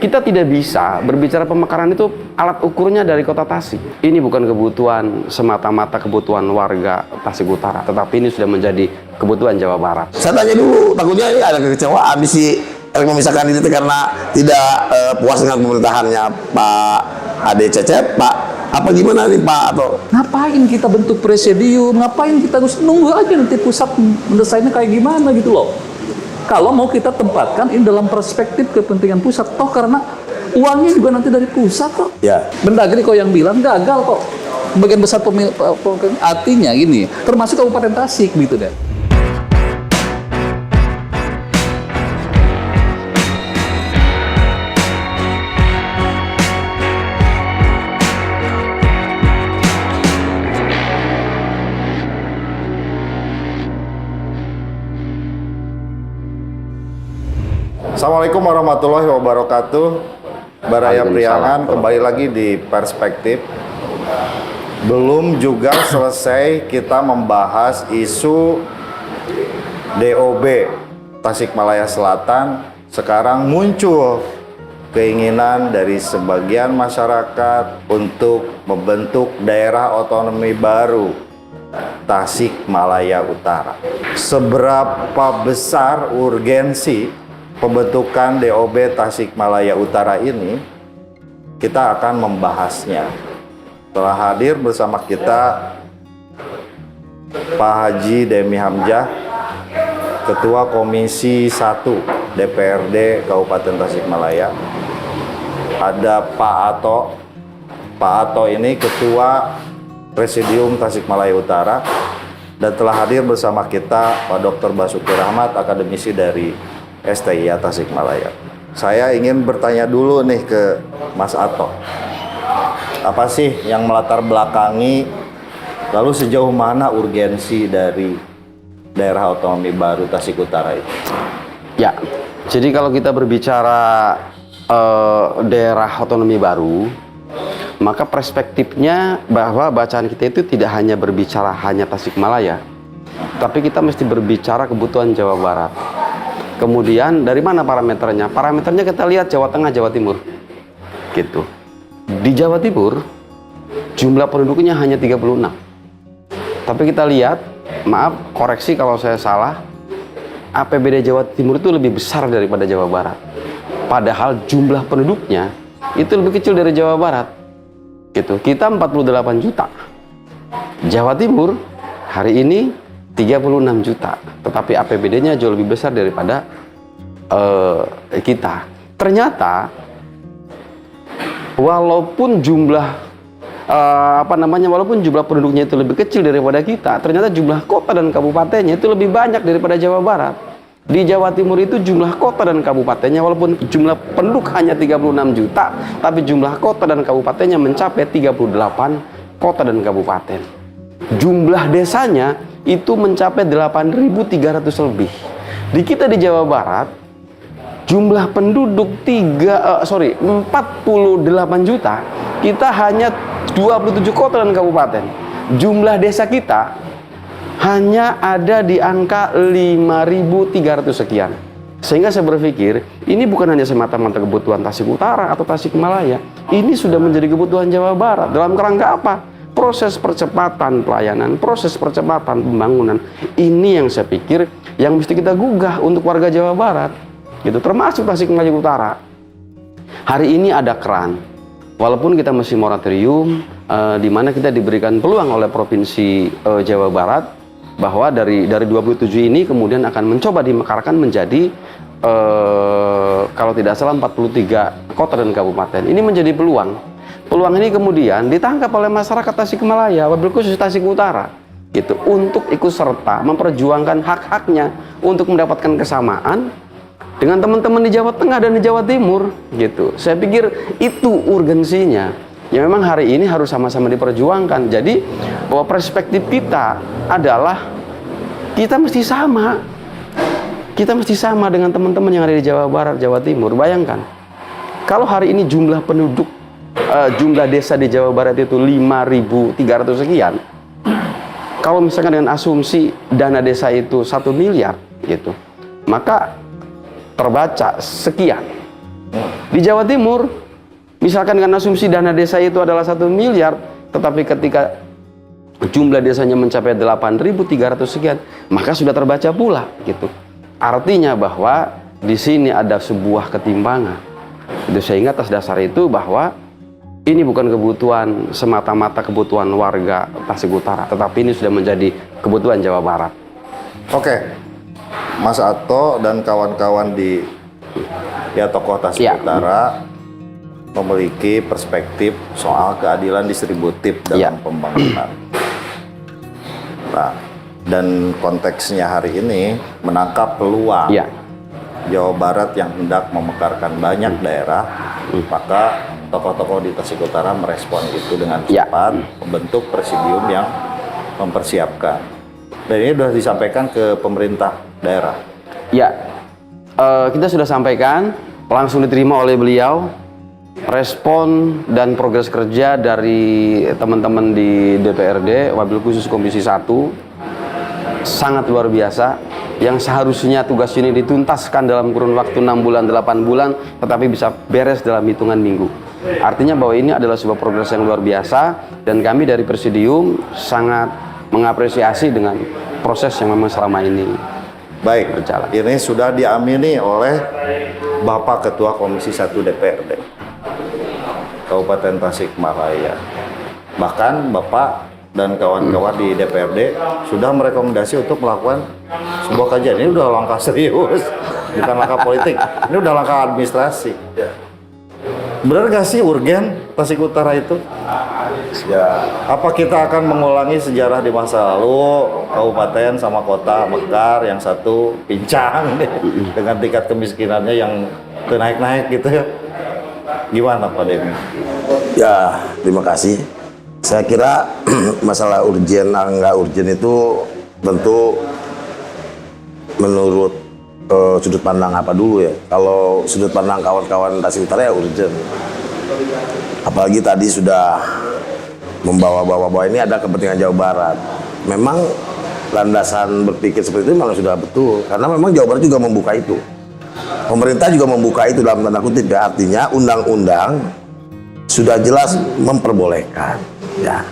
Kita tidak bisa berbicara pemekaran itu alat ukurnya dari kota Tasik. Ini bukan kebutuhan semata-mata kebutuhan warga Tasik Utara, tetapi ini sudah menjadi kebutuhan Jawa Barat. Saya tanya dulu, takutnya ini ada kekecewaan di si memisahkan itu karena tidak puas dengan pemerintahannya Pak Ade Cecep, Pak. Apa gimana nih Pak? Atau Ngapain kita bentuk presidium? Ngapain kita harus nunggu aja nanti pusat mendesainnya kayak gimana gitu loh? Kalau mau kita tempatkan ini dalam perspektif kepentingan pusat, toh karena uangnya juga nanti dari pusat kok. ya. Mendagri kok yang bilang gagal kok. Bagian besar artinya gini, termasuk Kabupaten Tasik gitu deh. Assalamualaikum warahmatullahi wabarakatuh. Baraya Priangan kembali lagi di Perspektif. Belum juga selesai kita membahas isu DOB Tasikmalaya Selatan. Sekarang muncul keinginan dari sebagian masyarakat untuk membentuk daerah otonomi baru Tasikmalaya Utara. Seberapa besar urgensi pembentukan DOB Tasikmalaya Utara ini, kita akan membahasnya. Telah hadir bersama kita Pak Haji Demi Hamzah, Ketua Komisi 1 DPRD Kabupaten Tasikmalaya. Ada Pak Ato. Pak Ato ini Ketua Presidium Tasikmalaya Utara. Dan telah hadir bersama kita Pak Dr. Basuki Rahmat, akademisi dari STIA Tasikmalaya. Saya ingin bertanya dulu nih ke Mas Ato. Apa sih yang melatar belakangi, lalu sejauh mana urgensi dari daerah otonomi baru Tasik Utara itu? Ya, jadi kalau kita berbicara daerah otonomi baru, maka perspektifnya bahwa bacaan kita itu tidak hanya berbicara hanya Tasikmalaya, tapi kita mesti berbicara kebutuhan Jawa Barat. Kemudian dari mana parameternya? Parameternya kita lihat Jawa Tengah, Jawa Timur. Gitu. Di Jawa Timur jumlah penduduknya hanya 36. Tapi kita lihat, maaf koreksi kalau saya salah, APBD Jawa Timur itu lebih besar daripada Jawa Barat. Padahal jumlah penduduknya itu lebih kecil dari Jawa Barat. Gitu. Kita 48 juta. Jawa Timur hari ini 36 juta, tetapi APBD-nya jauh lebih besar daripada kita. Ternyata walaupun jumlah walaupun jumlah penduduknya itu lebih kecil daripada kita, ternyata jumlah kota dan kabupatennya itu lebih banyak daripada Jawa Barat. Di Jawa Timur itu jumlah kota dan kabupatennya walaupun jumlah penduduk hanya 36 juta, tapi jumlah kota dan kabupatennya mencapai 38 kota dan kabupaten. Jumlah desanya itu mencapai 8.300 lebih. Di kita di Jawa Barat jumlah penduduk 48 juta, kita hanya 27 kota dan kabupaten. Jumlah desa kita hanya ada di angka 5.300 sekian. Sehingga saya berpikir ini bukan hanya semata-mata kebutuhan Tasik Utara atau Tasikmalaya, ini sudah menjadi kebutuhan Jawa Barat. Dalam kerangka apa? Proses percepatan pelayanan, proses percepatan pembangunan, ini yang saya pikir yang mesti kita gugah untuk warga Jawa Barat, gitu, termasuk Tasikmalaya Utara. Hari ini ada keran, walaupun kita masih moratorium, di mana kita diberikan peluang oleh Provinsi Jawa Barat bahwa dari 27 ini kemudian akan mencoba dimekarkan menjadi kalau tidak salah 43 kota dan kabupaten. Ini menjadi peluang. Peluang ini kemudian ditangkap oleh masyarakat Tasikmalaya, wabil khusus Tasik Utara, gitu, untuk ikut serta memperjuangkan hak-haknya untuk mendapatkan kesamaan dengan teman-teman di Jawa Tengah dan di Jawa Timur, gitu. Saya pikir itu urgensinya. Ya memang hari ini harus sama-sama diperjuangkan. Jadi bahwa perspektif kita adalah kita mesti sama. Kita mesti sama dengan teman-teman yang ada di Jawa Barat, Jawa Timur. Bayangkan, kalau hari ini jumlah penduduk jumlah desa di Jawa Barat itu 5.300 sekian. Kalau misalkan dengan asumsi dana desa itu 1 miliar gitu, maka terbaca sekian Di Jawa Timur, misalkan dengan asumsi dana desa itu adalah 1 miliar, tetapi ketika jumlah desanya mencapai 8.300 sekian, maka sudah terbaca pula gitu. Artinya bahwa di sini ada sebuah ketimbangan. Itu sehingga atas dasar itu bahwa ini bukan kebutuhan semata-mata kebutuhan warga Tasik Utara, tetapi ini sudah menjadi kebutuhan Jawa Barat. Oke, Mas Ato dan kawan-kawan di tokoh Tasik Utara memiliki perspektif soal keadilan distributif dalam pembangunan. Nah, dan konteksnya hari ini menangkap peluang Jawa Barat yang hendak memekarkan banyak daerah, maka tokoh-tokoh di Tasik Utara merespon itu dengan cepat, membentuk presidium yang mempersiapkan. Dan ini sudah disampaikan ke pemerintah daerah. Ya, kita sudah sampaikan, langsung diterima oleh beliau. Respon dan progres kerja dari teman-teman di DPRD, wabil khusus Komisi 1, sangat luar biasa. Yang seharusnya tugas ini dituntaskan dalam kurun waktu 6 bulan, 8 bulan, tetapi bisa beres dalam hitungan minggu. Artinya bahwa ini adalah sebuah progres yang luar biasa, dan kami dari Presidium sangat mengapresiasi dengan proses yang memang selama ini berjalan. Ini sudah diamini oleh Bapak Ketua Komisi 1 DPRD Kabupaten Tasikmalaya. Bahkan Bapak dan kawan-kawan di DPRD sudah merekomendasi untuk melakukan sebuah kajian. Ini udah langkah serius, bukan langkah politik. Ini udah langkah administrasi. Benar nggak sih urgen Tasik Utara itu? Ya. Apa kita akan mengulangi sejarah di masa lalu, kabupaten sama kota mekar, yang satu pincang dengan tingkat kemiskinannya yang naik-naik gitu ya? Gimana Pak Demi? Ya, terima kasih. Saya kira masalah urgen nggak urgen itu tentu menurut sudut pandang apa dulu ya. Kalau sudut pandang kawan-kawan Tasik Utara ya urgen. Apalagi tadi sudah membawa-bawa bahwa ini ada kepentingan Jawa Barat. Memang landasan berpikir seperti itu memang sudah betul, karena memang Jawa Barat juga membuka itu. Pemerintah juga membuka itu dalam tanda kutip ya, artinya undang-undang sudah jelas memperbolehkan. Ya,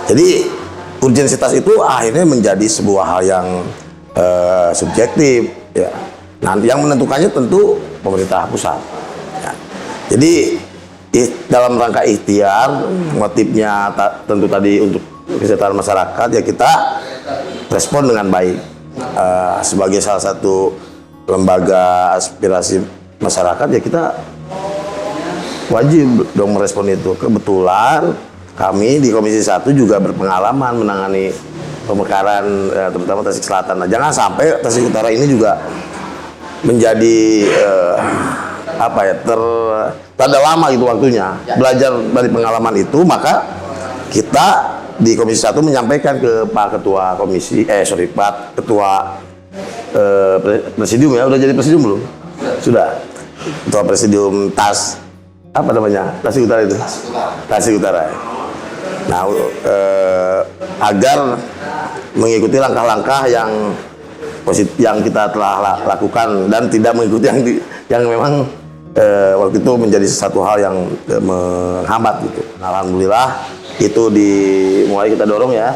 jadi urgensitas itu akhirnya menjadi sebuah hal yang subjektif. Ya, nanti yang menentukannya tentu pemerintah pusat. Ya. Jadi dalam rangka ikhtiar, motifnya tentu tadi untuk kesejahteraan masyarakat, ya kita respon dengan baik. Sebagai salah satu lembaga aspirasi masyarakat, ya kita wajib dong merespon itu. Kebetulan kami di Komisi 1 juga berpengalaman menangani pemekaran terutama Tasik Selatan. Nah, jangan sampai Tasik Utara ini juga menjadi rada lama gitu waktunya. Belajar dari pengalaman itu, maka kita di Komisi 1 menyampaikan ke Pak Ketua Komisi, Pak Ketua Presidium ya, udah jadi Presidium belum? Sudah. Ketua Presidium Tasik Utara itu? Tasik Utara. Nah, agar mengikuti langkah-langkah yang kita telah lakukan dan tidak mengikuti yang memang waktu itu menjadi satu hal yang menghambat gitu. Nah, alhamdulillah itu mulai kita dorong ya.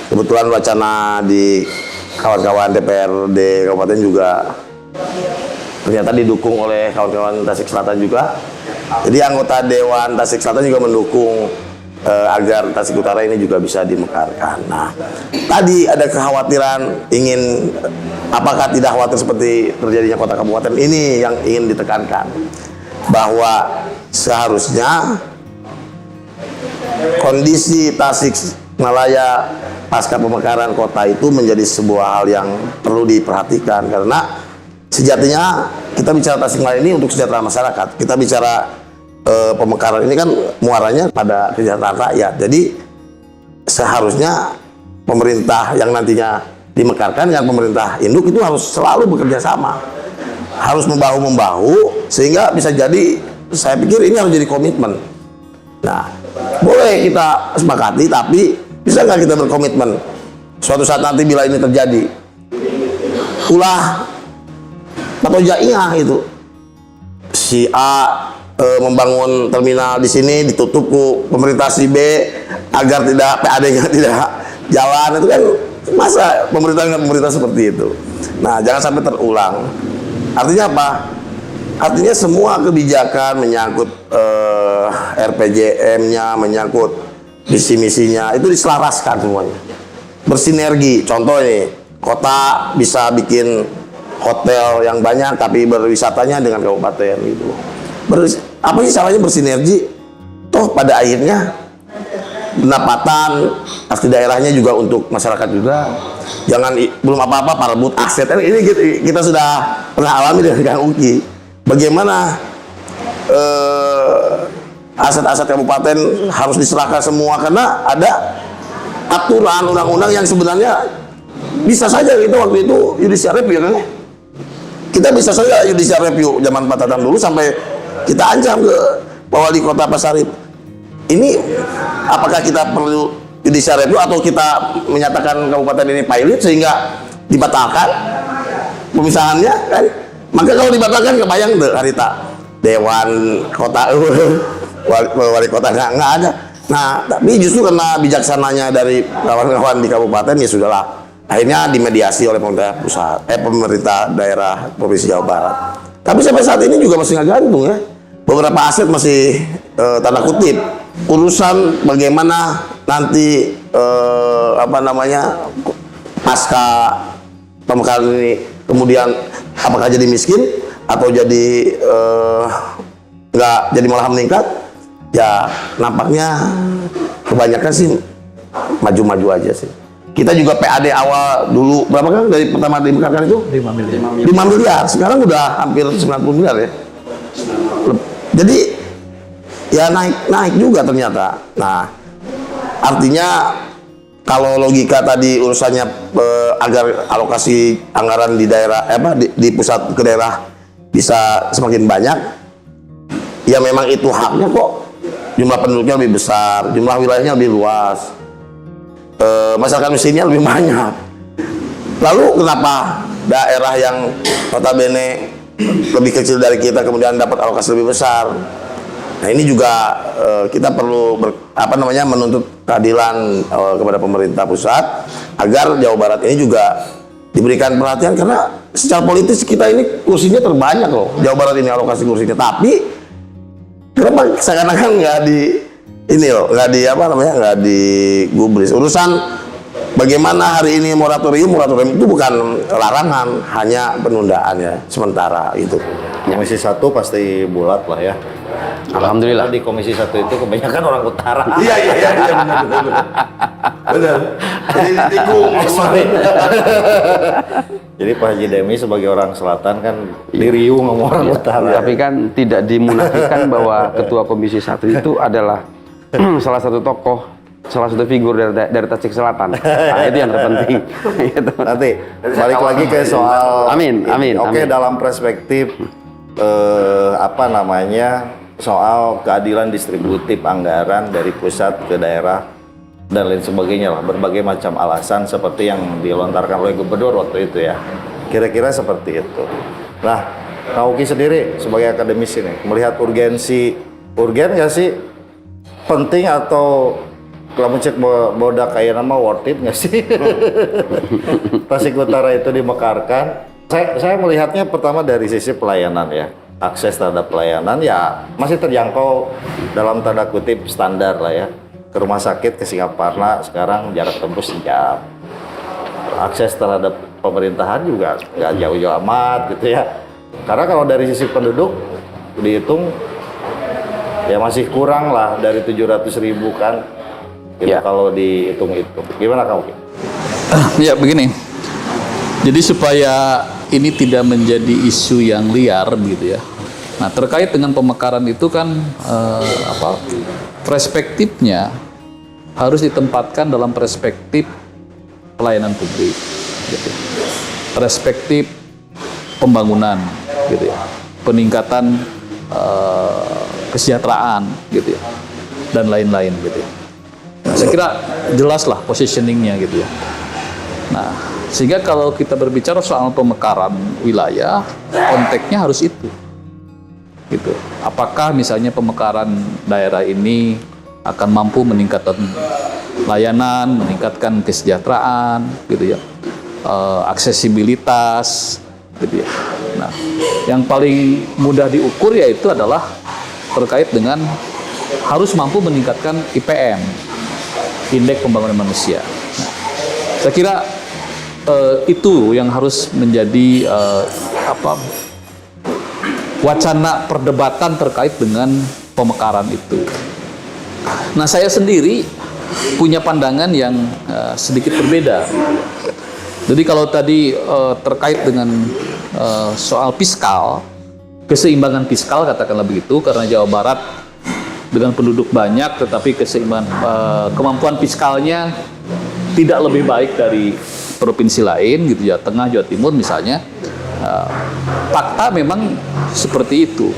Kebetulan wacana di kawan-kawan DPRD Kabupaten juga ternyata didukung oleh kawan-kawan Tasik Selatan juga. Jadi anggota Dewan Tasik Selatan juga mendukung agar Tasik Utara ini juga bisa dimekarkan. Nah, tadi ada kekhawatiran apakah tidak khawatir seperti terjadinya kota kabupaten ini yang ingin ditekankan, bahwa seharusnya kondisi Tasikmalaya pasca pemekaran kota itu menjadi sebuah hal yang perlu diperhatikan, karena sejatinya kita bicara Tasikmalaya ini untuk kesejahteraan masyarakat. Kita bicara pemekaran ini kan muaranya pada kesejahteraan rakyat. Jadi seharusnya pemerintah yang nantinya dimekarkan dengan pemerintah induk itu harus selalu bekerja sama, harus membahu-membahu, sehingga bisa jadi, saya pikir ini harus jadi komitmen. Nah, boleh kita sepakati, tapi bisa nggak kita berkomitmen suatu saat nanti bila ini terjadi, ulah atau jaingah itu si A membangun terminal di sini ditutup ku pemerintah si B agar tidak PAD-nya tidak jalan, itu kan masa pemerintah seperti itu. Nah, jangan sampai terulang. Artinya apa? Artinya semua kebijakan menyangkut RPJM-nya, menyangkut visi misinya itu diselaraskan semuanya, bersinergi. Contoh nih, kota bisa bikin hotel yang banyak tapi berwisatanya dengan kabupaten gitu. Apa sih salahnya bersinergi? Toh pada akhirnya pendapatan pasti daerahnya juga untuk masyarakat juga. Jangan belum apa-apa parebut aset. Ini kita sudah pernah alami dengan Kang Uki. Bagaimana aset-aset kabupaten harus diserahkan semua karena ada aturan undang-undang yang sebenarnya bisa saja kita waktu itu judicial review kan. Kita bisa saja judicial review zaman Pak Tatang dulu sampai kita ancam ke Pak Wali Kota Pasarip. Ini apakah kita perlu judicial review atau kita menyatakan kabupaten ini pilot sehingga dibatalkan pemisahannya kan? Maka kalau dibatalkan kebayang deh Harita Dewan Kota Wali Kota nggak ada. Nah, tapi justru karena bijaksananya dari kawan-kawan di kabupaten ya sudahlah. Akhirnya dimediasi oleh pemerintah pusat, pemerintah daerah Provinsi Jawa Barat. Tapi sampai saat ini juga masih nggak gantung ya. Beberapa aset masih tanda kutip. Urusan bagaimana nanti pasca pemekaran ini kemudian apakah jadi miskin atau jadi nggak jadi malah meningkat? Ya nampaknya kebanyakan sih maju-maju aja sih. Kita juga PAD awal dulu berapa kan dari pertama dibekalkan itu? 5 miliar. 5 miliar. Sekarang udah hampir 90 miliar ya. Jadi ya naik juga ternyata. Nah, artinya kalau logika tadi urusannya agar alokasi anggaran di daerah di pusat ke daerah bisa semakin banyak, ya memang itu haknya kok. Jumlah penduduknya lebih besar, jumlah wilayahnya lebih luas. Masyarakat miskinnya lebih banyak. Lalu kenapa daerah yang notabene lebih kecil dari kita kemudian dapat alokasi lebih besar? Nah ini juga kita perlu menuntut keadilan kepada pemerintah pusat agar Jawa Barat ini juga diberikan perhatian karena secara politis kita ini kursinya terbanyak loh. Jawa Barat ini alokasi kursinya, tapi kenapa seakan-akan nggak digubris. Urusan bagaimana hari ini moratorium itu bukan larangan, hanya penundaan ya sementara itu. Komisi 1 pasti bulat lah ya. Alhamdulillah. Di Komisi 1 itu kebanyakan orang utara. Iya benar. Jadi tikung. Jadi Pak Haji Demi sebagai orang selatan kan diriung sama orang utara. Tapi kan tidak dimunafikan bahwa Ketua Komisi 1 itu adalah salah satu tokoh, salah satu figur dari Tasik Selatan. Nah, itu yang terpenting. Nanti balik lagi ke soal. Amin. Oke, dalam perspektif soal keadilan distributif anggaran dari pusat ke daerah dan lain sebagainya lah, berbagai macam alasan seperti yang dilontarkan oleh gubernur waktu itu ya. Kira-kira seperti itu. Nah, Kak Uki sendiri sebagai akademisi nih, melihat urgen nggak sih? Penting atau kalau cek bodak kayak nama worth it nggak sih? Tasik Utara itu dimekarkan. Saya melihatnya pertama dari sisi pelayanan ya. Akses terhadap pelayanan ya masih terjangkau dalam tanda kutip standar lah ya. Ke rumah sakit ke Singaparna sekarang jarak tempuh sejam. Akses terhadap pemerintahan juga nggak jauh-jauh amat gitu ya. Karena kalau dari sisi penduduk dihitung ya masih kurang lah dari 700.000 kan gitu ya. Kalau dihitung itu gimana kamu? Ya begini, jadi supaya ini tidak menjadi isu yang liar gitu ya. Nah terkait dengan pemekaran itu kan perspektifnya harus ditempatkan dalam perspektif pelayanan publik, gitu. Perspektif pembangunan, gitu ya, peningkatan kesejahteraan, gitu ya, dan lain-lain, gitu ya. Nah, saya kira jelaslah positioningnya, gitu ya. Nah, sehingga kalau kita berbicara soal pemekaran wilayah, konteksnya harus itu. gitu. Apakah misalnya pemekaran daerah ini akan mampu meningkatkan layanan, meningkatkan kesejahteraan, gitu ya, aksesibilitas, gitu ya. Nah, yang paling mudah diukur yaitu adalah terkait dengan harus mampu meningkatkan IPM, Indeks Pembangunan Manusia. Nah, saya kira itu yang harus menjadi wacana perdebatan terkait dengan pemekaran itu. Nah, saya sendiri punya pandangan yang sedikit berbeda. Jadi kalau tadi terkait dengan soal fiskal, keseimbangan fiskal katakanlah begitu, karena Jawa Barat dengan penduduk banyak tetapi kemampuan fiskalnya tidak lebih baik dari provinsi lain gitu, Jawa Tengah, Jawa Timur misalnya. Fakta memang seperti itu.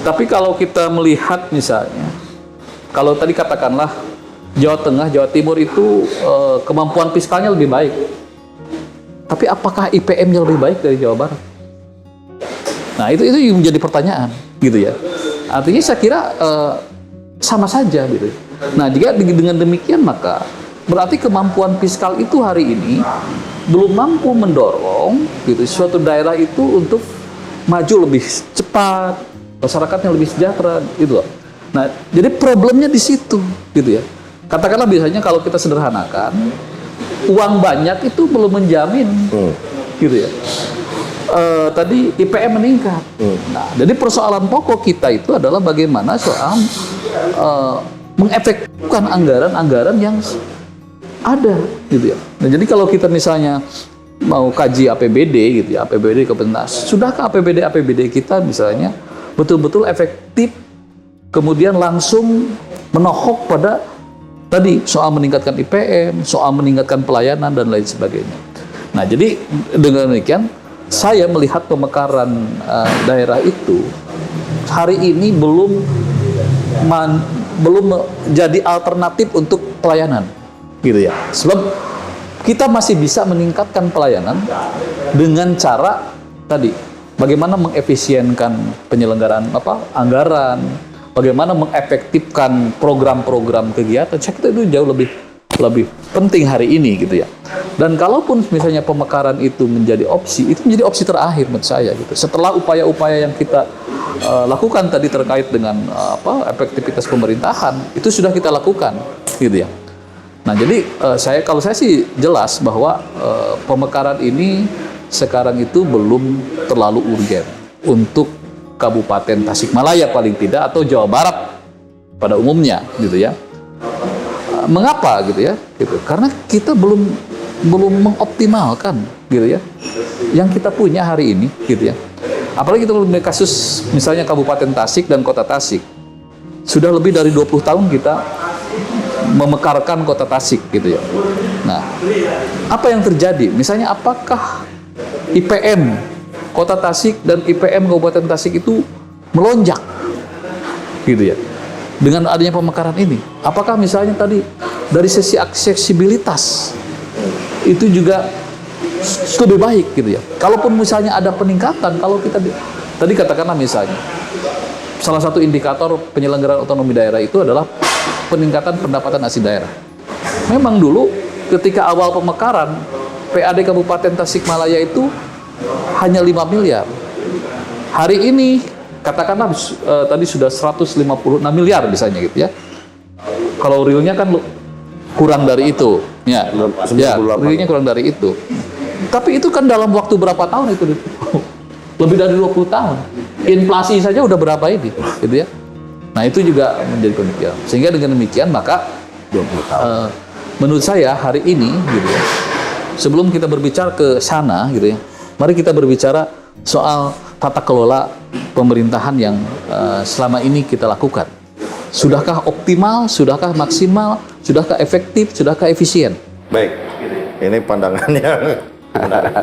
Tapi kalau kita melihat misalnya, kalau tadi katakanlah Jawa Tengah, Jawa Timur itu kemampuan fiskalnya lebih baik. Tapi apakah IPM-nya lebih baik dari Jawa Barat? Nah, itu menjadi pertanyaan, gitu ya. Artinya saya kira sama saja, gitu. Nah, jika dengan demikian maka berarti kemampuan fiskal itu hari ini belum mampu mendorong, gitu, suatu daerah itu untuk maju lebih cepat, masyarakatnya lebih sejahtera, gitu loh. Nah, jadi problemnya di situ, gitu ya. Katakanlah biasanya kalau kita sederhanakan, uang banyak itu belum menjamin, gitu ya. Tadi IPM meningkat. Nah, jadi persoalan pokok kita itu adalah bagaimana soal mengefektifkan anggaran-anggaran yang ada, gitu ya. Nah, jadi kalau kita misalnya mau kaji APBD, gitu ya, APBD Kementas, sudahkah APBD kita misalnya betul-betul efektif, kemudian langsung menohok pada tadi soal meningkatkan IPM, soal meningkatkan pelayanan dan lain sebagainya. Nah, jadi dengan demikian saya melihat pemekaran daerah itu hari ini belum jadi alternatif untuk pelayanan, gitu ya. Sebab kita masih bisa meningkatkan pelayanan dengan cara tadi, bagaimana mengefisienkan penyelenggaraan anggaran, bagaimana mengefektifkan program-program kegiatan. Saya kira itu jauh lebih penting hari ini, gitu ya. Dan kalaupun misalnya pemekaran itu menjadi opsi, itu menjadi opsi terakhir menurut saya, gitu. Setelah upaya-upaya yang kita lakukan tadi terkait dengan efektivitas pemerintahan, itu sudah kita lakukan, gitu ya. Nah, jadi kalau saya sih jelas bahwa pemekaran ini sekarang itu belum terlalu urgen untuk Kabupaten Tasikmalaya paling tidak, atau Jawa Barat pada umumnya, gitu ya. Mengapa gitu ya? Gitu. Karena kita belum mengoptimalkan, gitu ya, yang kita punya hari ini, gitu ya. Apalagi kita melihat kasus misalnya Kabupaten Tasik dan Kota Tasik. Sudah lebih dari 20 tahun kita memekarkan Kota Tasik, gitu ya. Nah, apa yang terjadi? Misalnya apakah IPM Kota Tasik dan IPM Kabupaten Tasik itu melonjak, gitu ya, dengan adanya pemekaran ini? Apakah misalnya tadi dari sisi aksesibilitas itu juga lebih baik, gitu ya? Kalaupun misalnya ada peningkatan, kalau kita tadi katakanlah misalnya salah satu indikator penyelenggaraan otonomi daerah itu adalah peningkatan pendapatan asli daerah. Memang dulu ketika awal pemekaran PAD Kabupaten Tasikmalaya itu hanya 5 miliar. Hari ini katakanlah tadi sudah 156 miliar misalnya, gitu ya. Kalau realnya kan kurang dari itu, ya, realnya kurang dari itu. Tapi itu kan dalam waktu berapa tahun itu? Lebih dari 20 tahun. Inflasi saja udah berapa ini, gitu ya. Nah, itu juga menjadi pemikiran. Sehingga dengan demikian maka 20 tahun. Menurut saya hari ini, gitu ya, sebelum kita berbicara ke sana, gitu ya, mari kita berbicara soal tata kelola pemerintahan yang selama ini kita lakukan. Sudahkah optimal? Sudahkah maksimal? Sudahkah efektif? Sudahkah efisien? Baik, ini pandangannya menarik.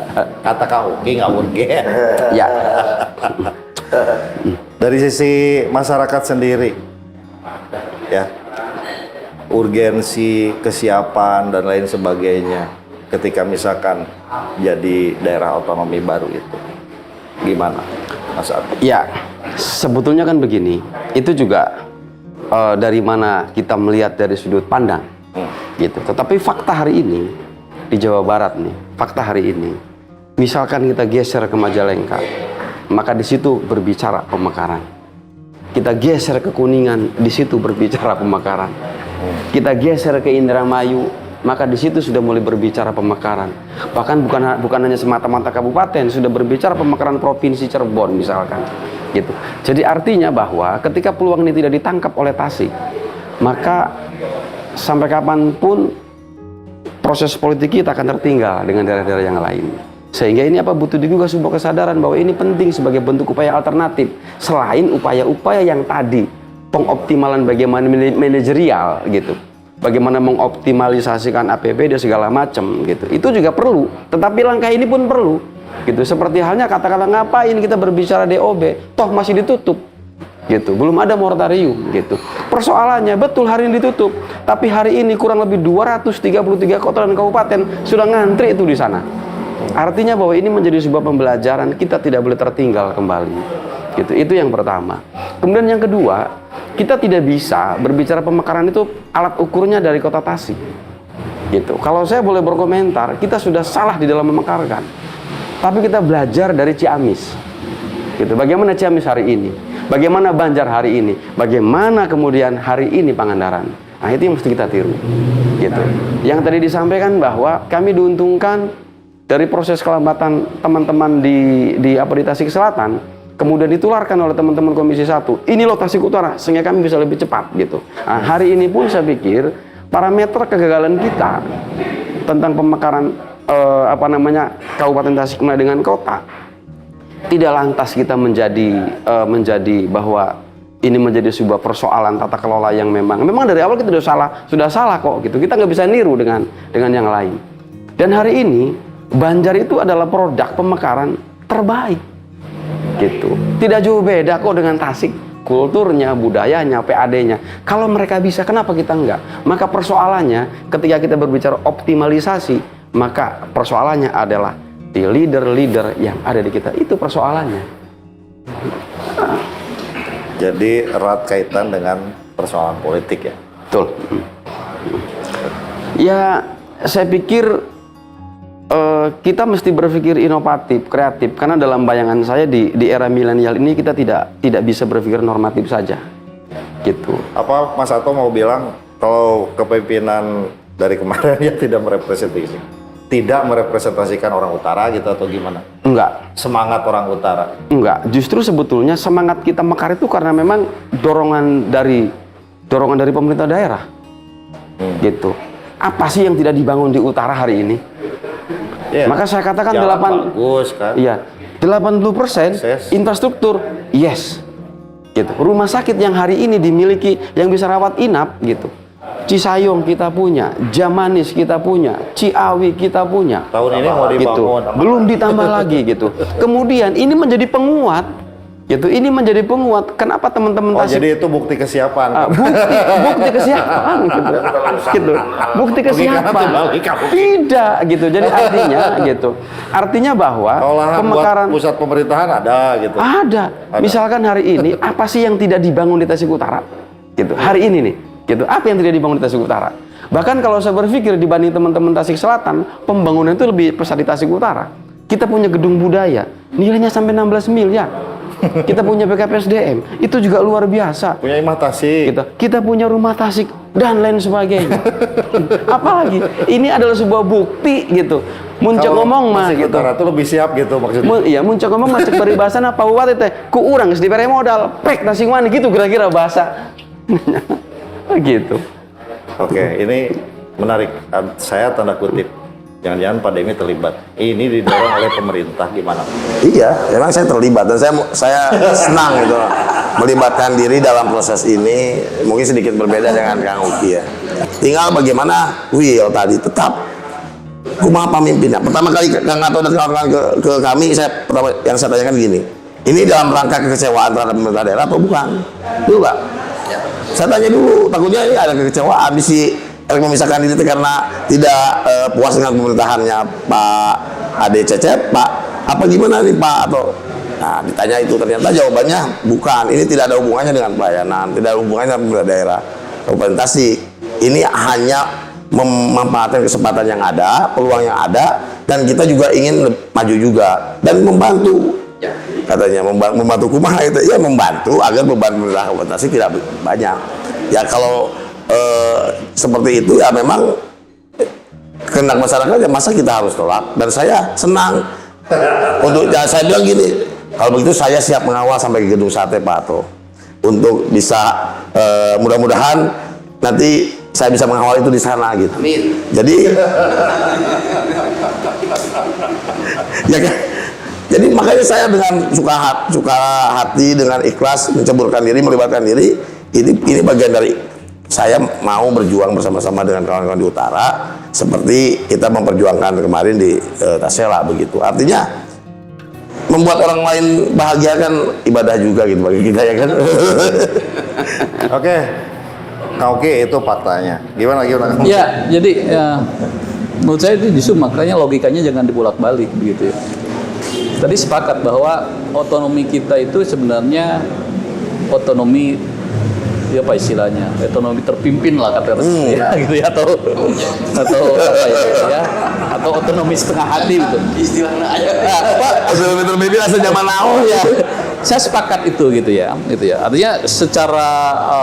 Kata kau, nggak urge. Ya. Dari sisi masyarakat sendiri, ya, urgensi, kesiapan dan lain sebagainya, ketika misalkan jadi daerah otonomi baru itu, gimana? Mas Ati? Ya, sebetulnya kan begini, itu juga dari mana kita melihat dari sudut pandang, gitu. Tetapi fakta hari ini di Jawa Barat nih, fakta hari ini, misalkan kita geser ke Majalengka, maka di situ berbicara pemekaran. Kita geser ke Kuningan, di situ berbicara pemekaran. Kita geser ke Indramayu, maka di situ sudah mulai berbicara pemekaran. Bahkan bukan hanya semata-mata kabupaten, sudah berbicara pemekaran provinsi Cirebon misalkan. Gitu. Jadi artinya bahwa ketika peluang ini tidak ditangkap oleh Tasik, maka sampai kapanpun proses politik kita akan tertinggal dengan daerah-daerah yang lain. Sehingga ini butuh juga sebuah kesadaran bahwa ini penting sebagai bentuk upaya alternatif selain upaya-upaya yang tadi, pengoptimalan bagaimana manajerial gitu. Bagaimana mengoptimalisasikan APBD segala macam gitu. Itu juga perlu, tetapi langkah ini pun perlu. Gitu, seperti halnya katakanlah ngapain kita berbicara DOB, toh masih ditutup, gitu, belum ada moratorium, gitu. Persoalannya betul hari ini ditutup, tapi hari ini kurang lebih 233 kota dan kabupaten sudah ngantri itu di sana. Artinya bahwa ini menjadi sebuah pembelajaran, kita tidak boleh tertinggal kembali, gitu. Itu yang pertama. Kemudian yang kedua, kita tidak bisa berbicara pemekaran itu alat ukurnya dari kota Tasik, gitu. Kalau saya boleh berkomentar, kita sudah salah di dalam memekarkan. Tapi kita belajar dari Ciamis, gitu. Bagaimana Ciamis hari ini, bagaimana Banjar hari ini, bagaimana kemudian hari ini Pangandaran. Nah itu yang mesti kita tiru, gitu. Yang tadi disampaikan bahwa kami diuntungkan dari proses kelambatan teman-teman di Tasik Selatan, kemudian ditularkan oleh teman-teman Komisi 1. Ini loh Tasik Utara, sehingga kami bisa lebih cepat, gitu. Nah, hari ini pun saya pikir parameter kegagalan kita tentang pemekaran Kabupaten Tasikmalaya dengan kota tidak lantas kita menjadi bahwa ini menjadi sebuah persoalan tata kelola yang memang dari awal kita sudah salah kok, gitu. Kita nggak bisa niru dengan yang lain. Dan hari ini Banjar itu adalah produk pemekaran terbaik, gitu. Tidak jauh beda kok dengan Tasik, kulturnya, budayanya, PAD-nya. Kalau mereka bisa, kenapa kita enggak? Maka persoalannya ketika kita berbicara optimalisasi, maka persoalannya adalah di leader-leader yang ada di kita. Itu persoalannya. Jadi erat kaitan dengan persoalan politik ya? Betul. Ya, saya pikir kita mesti berpikir inovatif, kreatif. Karena dalam bayangan saya di era milenial ini kita tidak bisa berpikir normatif saja. Gitu. Apa Mas Ato mau bilang kalau kepemimpinan dari kemarin ya tidak merepresentasikan orang utara gitu atau gimana? Enggak. Semangat orang utara? Enggak. Justru sebetulnya semangat kita mekar itu karena memang dorongan dari pemerintah daerah. Gitu. Apa sih yang tidak dibangun di utara hari ini? Yeah. Maka saya katakan bagus, kan? Iya, 80% infrastruktur, yes. Gitu. Rumah sakit yang hari ini dimiliki yang bisa rawat inap, gitu. Cisayong kita punya, Jamanis kita punya, Ciawi kita punya. Tahun ini mau dibangun, gitu. Belum ditambah lagi, gitu. Kemudian ini menjadi penguat, gitu. Ini menjadi penguat. Kenapa teman-teman Tasik? Jadi itu bukti kesiapan. Bukti kesiapan, gitu. Gitu. Bukti kesiapan. Tidak, gitu. Jadi artinya bahwa pemekaran pusat pemerintahan ada, gitu. Ada. Misalkan hari ini apa sih yang tidak dibangun di Tasik Utara? Gitu. Hari ini nih. Gitu. Apa yang tidak dibangun di Tasik Utara? Bahkan kalau saya berpikir dibanding teman-teman Tasik Selatan, pembangunan itu lebih pesat di Tasik Utara. Kita punya gedung budaya, nilainya sampai 16 miliar. Kita punya BKPSDM, itu juga luar biasa. Punya Imah Tasik. Kita punya rumah Tasik dan lain sebagainya. Apalagi ini adalah sebuah bukti, gitu. Muncul ngomong mah gitu. Utara itu lebih siap gitu maksudnya. Iya, muncul ngomong masuk peribahasana Pak Bupati teh ku urang geus dibere modal, pek Tasik mana gitu kira-kira bahasa. Gitu. Oke, ini menarik. Saya tanda kutip. Jangan-jangan pandemi terlibat. Ini didorong oleh pemerintah gimana? Iya, memang saya terlibat dan saya senang gitu melibatkan diri dalam proses ini. Mungkin sedikit berbeda dengan Kang Uki ya. Tinggal bagaimana Will tadi tetap kumaha pemimpinnya. Pertama kali Kang Ato dan kawan-kawan ke kami, yang saya tanyakan gini. Ini dalam rangka kekecewaan terhadap pemerintah daerah atau bukan? Dulu Pak. Saya tanya dulu, takutnya ini ada kekecewaan di si memisahkan diri karena tidak puas dengan pemerintahannya Pak Ade Cecep, Pak apa gimana nih Pak, atau Nah, ditanya itu ternyata jawabannya bukan. Ini tidak ada hubungannya dengan pelayanan, tidak ada hubungannya dengan pemerintah daerah Kabupaten Tasik. Ini hanya memanfaatkan kesempatan yang ada, peluang yang ada, dan kita juga ingin maju juga dan membantu. Katanya membantu kumaha itu ya, membantu agar beban pemerintah Kabupaten Tasik tidak banyak. Ya kalau seperti itu ya memang kehendak masyarakat, ya masa kita harus tolak. Dan saya senang untuk ya, saya bilang gini, kalau begitu saya siap mengawal sampai ke gedung sate Pak Ato untuk bisa mudah-mudahan nanti saya bisa mengawal itu di sana gitu. Amin. Jadi ya kan. Jadi makanya saya dengan suka hati, dengan ikhlas menceburkan diri, melibatkan diri. Ini bagian dari saya mau berjuang bersama-sama dengan kawan-kawan di utara seperti kita memperjuangkan kemarin di Tasela begitu. Artinya membuat orang lain bahagia kan ibadah juga gitu bagi kita ya kan. Oke, itu faktanya. Gimana? Ya, jadi menurut saya itu justru makanya logikanya jangan dibolak-balik begitu ya. Tadi sepakat bahwa otonomi kita itu sebenarnya otonomi ya apa istilahnya, otonomi terpimpin lah kata ya, gitu ya, atau apa ya, atau otonomi setengah hati gitu. Istilahnya aja. Otonomi terpimpin asal zaman now ya. Saya sepakat itu gitu ya. Artinya secara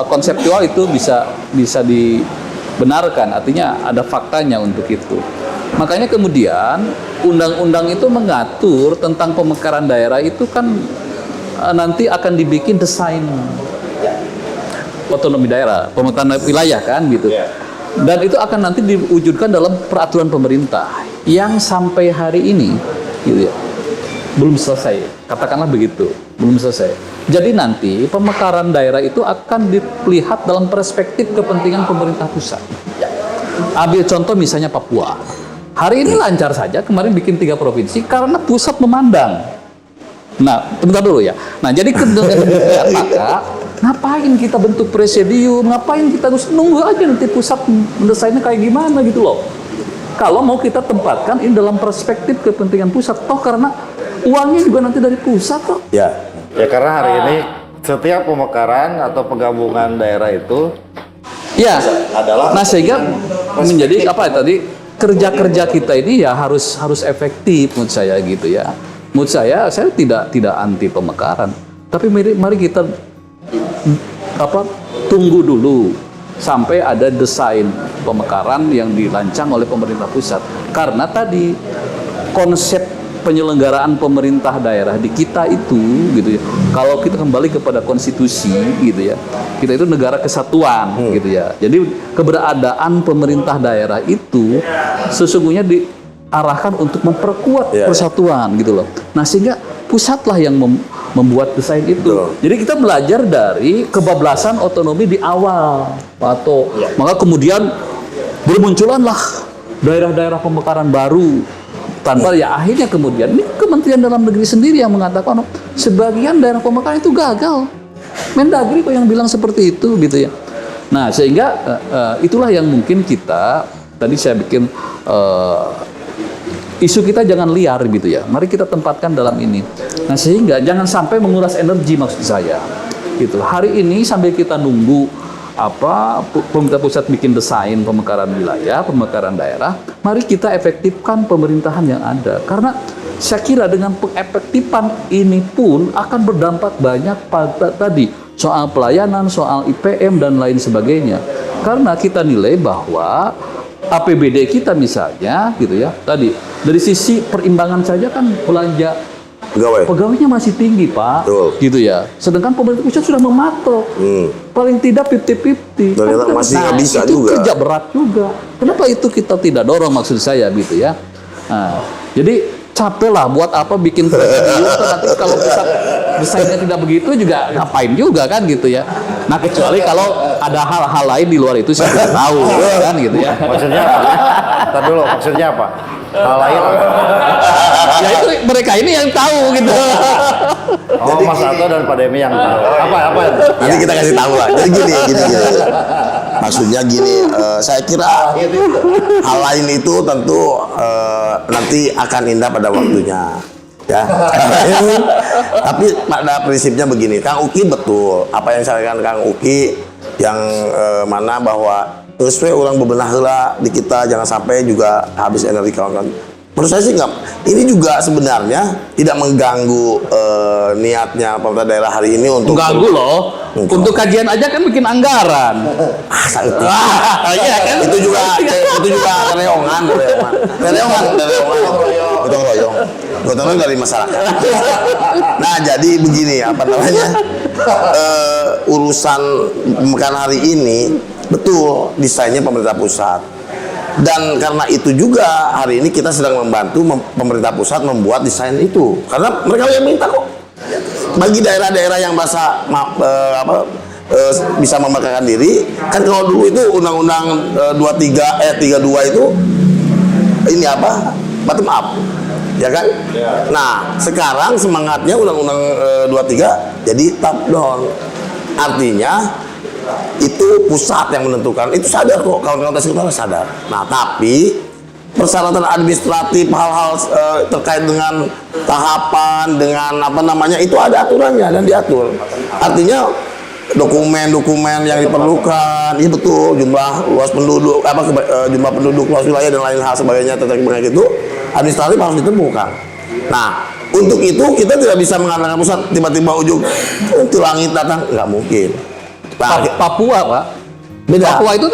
konseptual itu bisa dibenarkan. Artinya ada faktanya untuk itu. Makanya kemudian undang-undang itu mengatur tentang pemekaran daerah itu kan nanti akan dibikin desain otonomi daerah, pemekaran wilayah kan gitu. Dan itu akan nanti diwujudkan dalam peraturan pemerintah yang sampai hari ini gitu ya, belum selesai. Katakanlah begitu, belum selesai. Jadi nanti pemekaran daerah itu akan dilihat dalam perspektif kepentingan pemerintah pusat. Ambil contoh misalnya Papua. Hari ini lancar saja, kemarin bikin 3 provinsi karena pusat memandang. Nah, bentar dulu ya. Nah, jadi dengan demikian maka ngapain kita bentuk presidium? Ngapain kita harus nunggu aja nanti pusat mendesainnya kayak gimana gitu loh? Kalau mau kita tempatkan ini dalam perspektif kepentingan pusat, toh karena uangnya juga nanti dari pusat toh. Ya. Ya karena hari ini setiap pemekaran atau penggabungan daerah itu Ya. adalah Nah, sehingga menjadi apa ya tadi, kerja-kerja kita ini ya harus efektif menurut saya gitu ya. Menurut saya tidak anti pemekaran, tapi mari kita tunggu dulu sampai ada desain pemekaran yang dirancang oleh pemerintah pusat. Karena tadi konsep penyelenggaraan pemerintah daerah di kita itu gitu ya. Kalau kita kembali kepada konstitusi gitu ya. Kita itu negara kesatuan gitu ya. Jadi keberadaan pemerintah daerah itu sesungguhnya diarahkan untuk memperkuat persatuan gitu loh. Nah, sehingga pusatlah yang membuat desain itu. Jadi kita belajar dari kebablasan otonomi di awal, Pak Ato. Maka kemudian bermunculanlah daerah-daerah pemekaran baru. Tanpa ya akhirnya kemudian ini Kementerian Dalam Negeri sendiri yang mengatakan sebagian daerah pemekaran itu gagal. Mendagri kok yang bilang seperti itu gitu ya. Nah, sehingga itulah yang mungkin kita tadi saya bikin isu kita jangan liar gitu ya. Mari kita tempatkan dalam ini. Nah, sehingga jangan sampai menguras energi maksud saya. Gitu. Hari ini sambil kita nunggu pemerintah pusat bikin desain pemekaran wilayah, pemekaran daerah, mari kita efektifkan pemerintahan yang ada. Karena saya kira dengan pengefektifan ini pun akan berdampak banyak pada tadi soal pelayanan, soal IPM dan lain sebagainya. Karena kita nilai bahwa APBD kita misalnya gitu ya, tadi dari sisi perimbangan saja kan belanja pegawainya masih tinggi, Pak. Betul. Gitu ya. Sedangkan pemerintah pusat sudah mematok. Paling tidak 50-50. Ternyata masih nggak bisa itu juga. Kerja berat juga. Kenapa itu kita tidak dorong maksud saya gitu ya. Nah, jadi capek lah buat apa bikin presidium nanti kalau pusat desainnya tidak begitu juga ngapain juga kan gitu ya. Nah, kecuali kalau ada hal-hal lain di luar itu saya tidak tahu kan gitu ya. maksudnya apa? Ntar dulu, maksudnya apa? Hal lain apa? Ya itu mereka ini yang tahu gitu. Oh, Mas Ato dan Pak Demi yang tahu. Apa? Nanti kita kasih tahu lah. Jadi gini. Maksudnya gini, saya kira hal lain itu tentu nanti akan indah pada waktunya. Ya. Tapi pada prinsipnya begini, Kang Uki betul apa yang disampaikan Kang Uki yang mana bahwa terus orang bebenah heula di kita jangan sampai juga habis energi kawan-kawan. Menurut saya sih nggak. Ini juga sebenarnya tidak mengganggu niatnya pemerintah daerah hari ini untuk Mengganggu loh. Untuk kajian aja kan bikin anggaran. Iya kan? itu juga reongan. Gotong royong. Gotong royong dari masyarakat. Nah, jadi begini apa namanya? Urusan pemekaran hari ini betul desainnya pemerintah pusat. Dan karena itu juga hari ini kita sedang membantu pemerintah pusat membuat desain itu. Karena mereka yang minta kok. Bagi daerah-daerah yang bisa memekarkan diri, kan kalau dulu itu undang-undang 32 itu ini apa? Bottom up. Ya kan? Nah, sekarang semangatnya undang-undang 23 jadi top down. Artinya itu pusat yang menentukan. Itu sadar kok, kawan-kawan Tasik Utara sadar. Nah, tapi persyaratan administratif hal-hal terkait dengan tahapan, dengan apa namanya itu ada aturannya dan diatur. Artinya dokumen-dokumen yang diperlukan, iya betul, jumlah luas penduduk, jumlah penduduk, luas wilayah dan lain hal sebagainya terkait dengan itu administratif harus ditemukan. Nah, untuk itu kita tidak bisa mengandalkan pusat tiba-tiba ujung itu langit datang, nggak mungkin. Nah, Papua, Pak. beda. Papua itu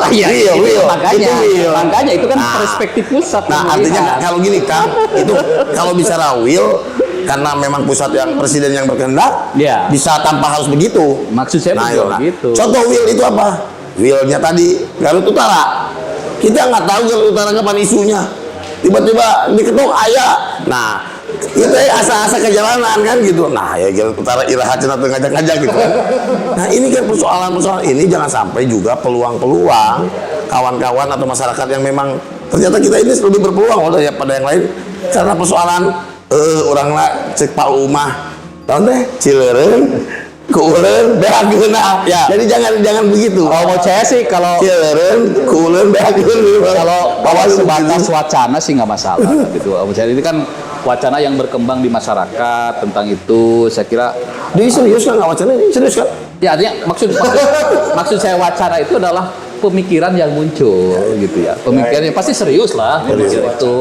makanya itu kan perspektif pusat. Nah, artinya kalau gini kan, itu kalau bicara will karena memang pusat yang presiden yang berkehendak, Ya. bisa tanpa harus begitu. Maksud saya begitu. Contoh will itu apa? Willnya tadi Garut Utara. Kita nggak tahu Garut Utara kapan isunya. Tiba-tiba diketok ayah. Nah, itu asa-asa kejalanan kan gitu. Nah, ya Garut Utara irahat atau ngajak-ngajak gitu. Nah, ini kan persoalan-persoalan ini jangan sampai juga peluang-peluang kawan-kawan atau masyarakat yang memang ternyata kita ini lebih berpeluang pada yang lain karena persoalan orang lah cek Pak Umah tahun teh Cileureun Kuuleun behageuna. Ya. Jadi jangan begitu. Kalau mau saya sih kalau Cileureun Kuuleun behageuna. kalau sebatas wacana sih nggak masalah gitu. Jadi ini kan wacana yang berkembang di masyarakat tentang itu. Saya kira Dia serius kan nggak wacana ini? Serius kan? ya artinya maksud saya wacana itu adalah pemikiran yang muncul gitu ya. Pemikiran yang pasti serius lah pemikiran itu.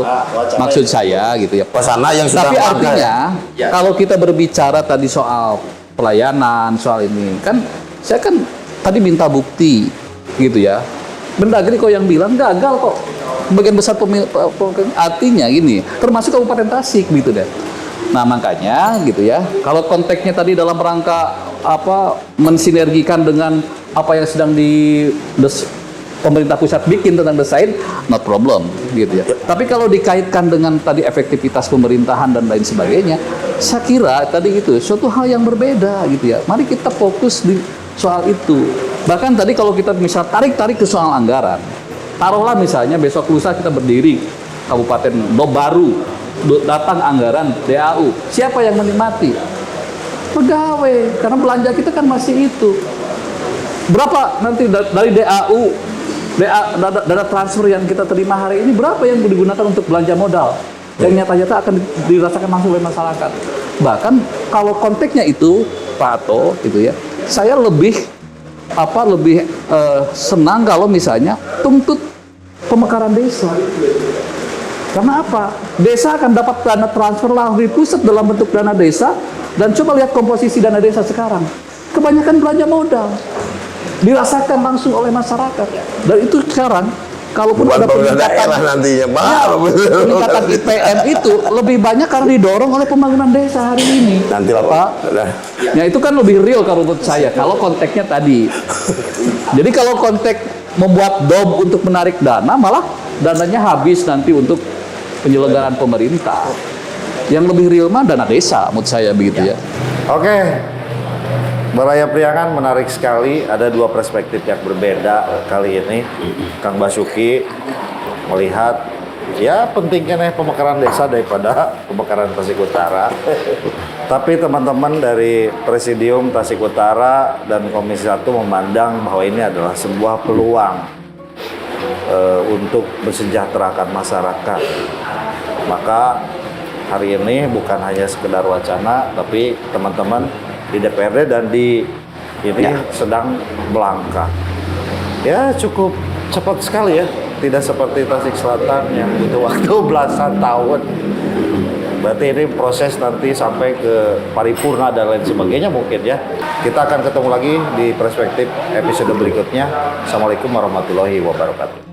Maksud saya gitu ya. Wacana yang sudah Tapi matang. artinya kalau kita berbicara tadi soal pelayanan, soal ini kan saya kan tadi minta bukti gitu ya. Mendagri kok yang bilang gagal kok. Bagian besar artinya gini, termasuk Kabupaten Tasik gitu deh. Nah, makanya gitu ya. Kalau konteksnya tadi dalam rangka apa mensinergikan dengan apa yang sedang pemerintah pusat bikin tentang desain, not problem gitu ya. Tapi kalau dikaitkan dengan tadi efektivitas pemerintahan dan lain sebagainya, saya kira tadi itu suatu hal yang berbeda gitu ya. Mari kita fokus di soal itu. Bahkan tadi kalau kita misal tarik ke soal anggaran, taruhlah misalnya besok lusa kita berdiri Kabupaten baru datang anggaran DAU, siapa yang menikmati? Pegawai, karena belanja kita kan masih itu. Berapa nanti dari DAU, dana transfer yang kita terima hari ini berapa yang digunakan untuk belanja modal? Yang nyata-nyata akan dirasakan langsung oleh masyarakat. Bahkan kalau konteksnya itu Pak Ato gitu ya, saya lebih senang kalau misalnya tuntut pemekaran desa. Karena apa? Desa akan dapat dana transfer langsung di pusat dalam bentuk dana desa, dan coba lihat komposisi dana desa sekarang. Kebanyakan belanja modal. Dirasakan langsung oleh masyarakat. Dan itu sekarang kalaupun ada peningkatan nantinya, peningkatan IPM itu lebih banyak karena didorong oleh pembangunan desa hari ini. Nanti lah Pak. Ya itu kan lebih real kalau menurut saya. Kalau konteksnya tadi. Jadi kalau konteks membuat DOB untuk menarik dana, malah dananya habis nanti untuk penyelenggaraan pemerintah. Yang lebih real mah dana desa, menurut saya begitu ya. Oke, Baraya Priangan menarik sekali. Ada dua perspektif yang berbeda kali ini. Kang Basuki melihat ya pentingnya pemekaran desa daripada pemekaran Tasik Utara. Tapi teman-teman dari Presidium Tasik Utara dan Komisi 1 memandang bahwa ini adalah sebuah peluang untuk mensejahterakan masyarakat. Maka hari ini bukan hanya sekedar wacana, tapi teman-teman di DPRD dan di ini sedang melangkah. Ya cukup cepat sekali ya, tidak seperti Tasik Selatan yang butuh waktu belasan tahun. Berarti ini proses nanti sampai ke paripurna dan lain sebagainya mungkin ya. Kita akan ketemu lagi di perspektif episode berikutnya. Assalamualaikum warahmatullahi wabarakatuh.